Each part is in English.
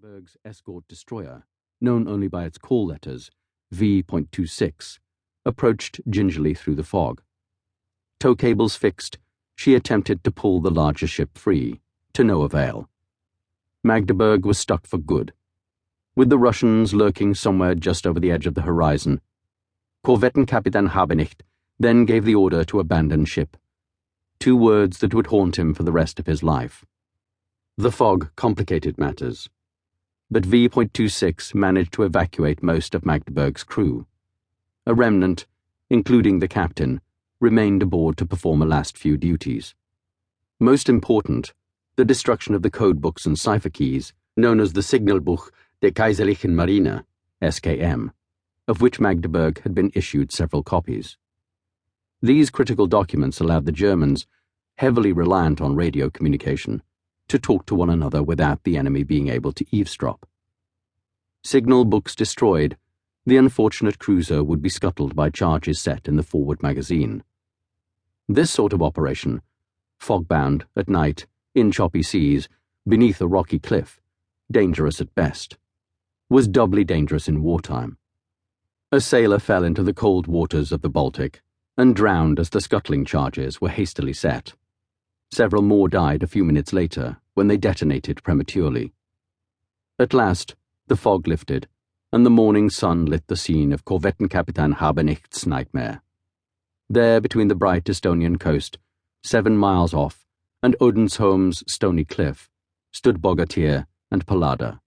Magdeburg's escort destroyer, known only by its call letters, V.26, approached gingerly through the fog. Tow cables fixed, she attempted to pull the larger ship free, to no avail. Magdeburg was stuck for good. With the Russians lurking somewhere just over the edge of the horizon, Korvettenkapitän Habenicht then gave the order to abandon ship. 2 words that would haunt him for the rest of his life. The fog complicated matters, but V.26 managed to evacuate most of Magdeburg's crew. A remnant, including the captain, remained aboard to perform a last few duties. Most important, the destruction of the code books and cipher keys, known as the Signalbuch der Kaiserlichen Marine, SKM, of which Magdeburg had been issued several copies. These critical documents allowed the Germans, heavily reliant on radio communication, to talk to one another without the enemy being able to eavesdrop. Signal books destroyed, the unfortunate cruiser would be scuttled by charges set in the forward magazine. This sort of operation, fog-bound, at night, in choppy seas, beneath a rocky cliff, dangerous at best, was doubly dangerous in wartime. A sailor fell into the cold waters of the Baltic and drowned as the scuttling charges were hastily set. Several more died a few minutes later when they detonated prematurely. At last, the fog lifted, and the morning sun lit the scene of Korvettenkapitän Habenicht's nightmare. There, between the bright Estonian coast, 7 miles off, and Odensholm's stony cliff, stood Bogatyr and Pallada.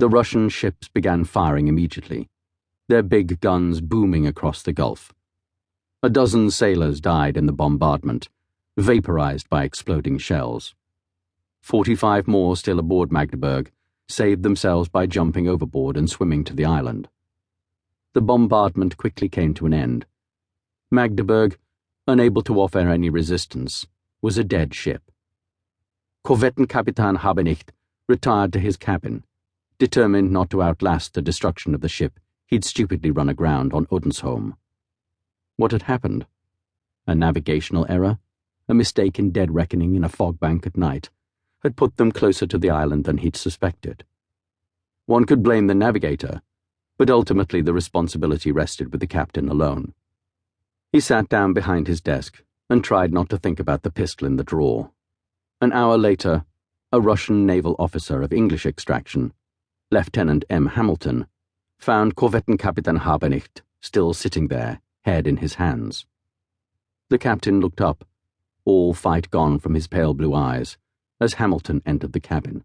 The Russian ships began firing immediately, their big guns booming across the Gulf. A dozen sailors died in the bombardment, vaporized by exploding shells. 45 more still aboard Magdeburg saved themselves by jumping overboard and swimming to the island. The bombardment quickly came to an end. Magdeburg, unable to offer any resistance, was a dead ship. Korvettenkapitän Habenicht retired to his cabin, determined not to outlast the destruction of the ship he'd stupidly run aground on Odensholm. What had happened? A navigational error? A mistake in dead reckoning in a fog bank at night had put them closer to the island than he'd suspected. One could blame the navigator, but ultimately the responsibility rested with the captain alone. He sat down behind his desk and tried not to think about the pistol in the drawer. An hour later, a Russian naval officer of English extraction, Lieutenant M. Hamilton, found Korvettenkapitän Habenicht still sitting there, head in his hands. The captain looked up, all fight gone from his pale blue eyes, as Hamilton entered the cabin.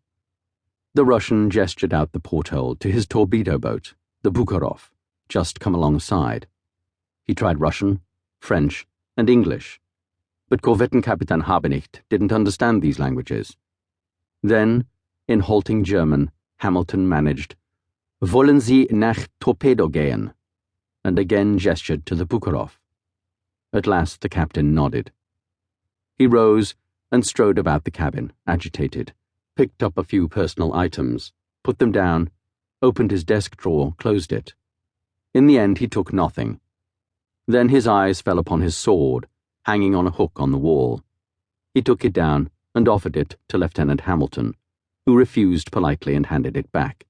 The Russian gestured out the porthole to his torpedo boat, the Bukharov, just come alongside. He tried Russian, French, and English, but Korvettenkapitän Habenicht didn't understand these languages. Then, in halting German, Hamilton managed, "Wollen Sie nach Torpedo gehen?" and again gestured to the Bukharov. At last the captain nodded. He rose and strode about the cabin, agitated, picked up a few personal items, put them down, opened his desk drawer, closed it. In the end he took nothing. Then his eyes fell upon his sword, hanging on a hook on the wall. He took it down and offered it to Lieutenant Hamilton, who refused politely and handed it back.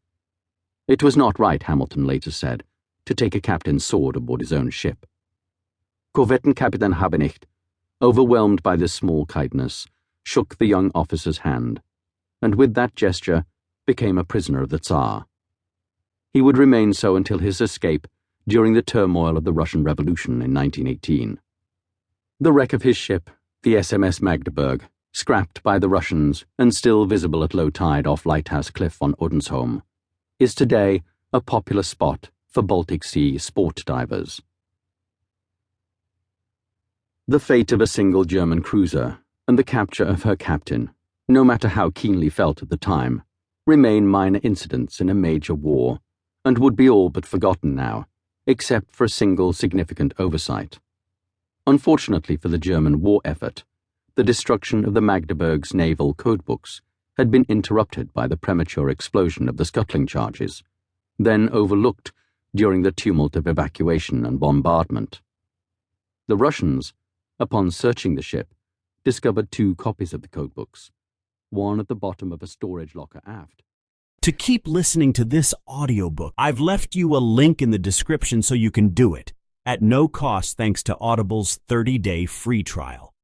It was not right, Hamilton later said, to take a captain's sword aboard his own ship. Korvettenkapitän Habenicht, overwhelmed by this small kindness, shook the young officer's hand, and with that gesture became a prisoner of the Tsar. He would remain so until his escape during the turmoil of the Russian Revolution in 1918. The wreck of his ship, the SMS Magdeburg, scrapped by the Russians and still visible at low tide off Lighthouse Cliff on Odensholm, is today a popular spot for Baltic Sea sport divers. The fate of a single German cruiser and the capture of her captain, no matter how keenly felt at the time, remain minor incidents in a major war and would be all but forgotten now, except for a single significant oversight. Unfortunately for the German war effort, the destruction of the Magdeburg's naval codebooks had been interrupted by the premature explosion of the scuttling charges, then overlooked during the tumult of evacuation and bombardment. The Russians, upon searching the ship, discovered 2 copies of the codebooks, one at the bottom of a storage locker aft, To keep listening to this audiobook, I've left you a link in the description so you can do it, at no cost thanks to Audible's 30-day free trial.